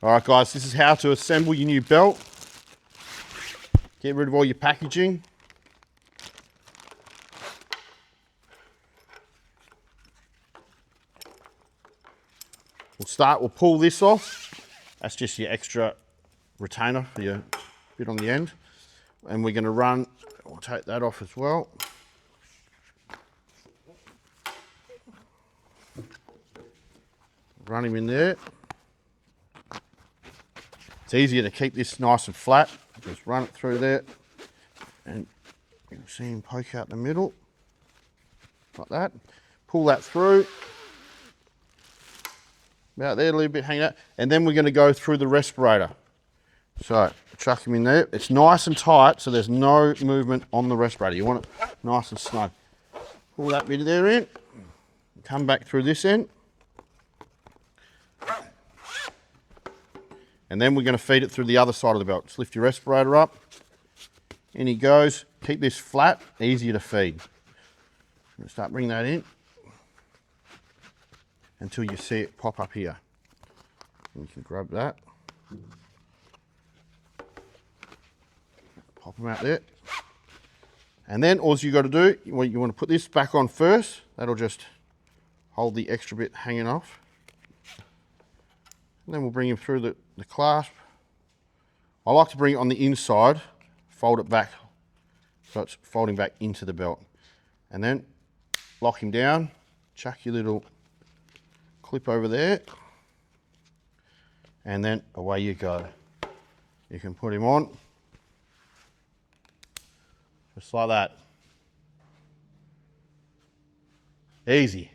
All right, guys, this is how to assemble your new belt. Get rid of all your packaging. We'll pull this off. That's just your extra retainer for your bit on the end. And we're gonna we'll take that off as well. Run him in there. It's easier to keep this nice and flat. Just run it through there. And you can see him poke out the middle. Like that. Pull that through. About there, a little bit hanging out. And then we're gonna go through the respirator. So, chuck him in there. It's nice and tight, so there's no movement on the respirator. You want it nice and snug. Pull that bit there in. Come back through this end. And then we're going to feed it through the other side of the belt. Just lift your respirator up. In he goes. Keep this flat, easier to feed. Start bringing that in until you see it pop up here. And you can grab that. Pop them out there. And then all you got to do, you want to put this back on first. That'll just hold the extra bit hanging off. And then we'll bring him through the clasp. I like to bring it on the inside, fold it back, so it's folding back into the belt. And then lock him down, chuck your little clip over there, and then away you go. You can put him on, just like that. Easy.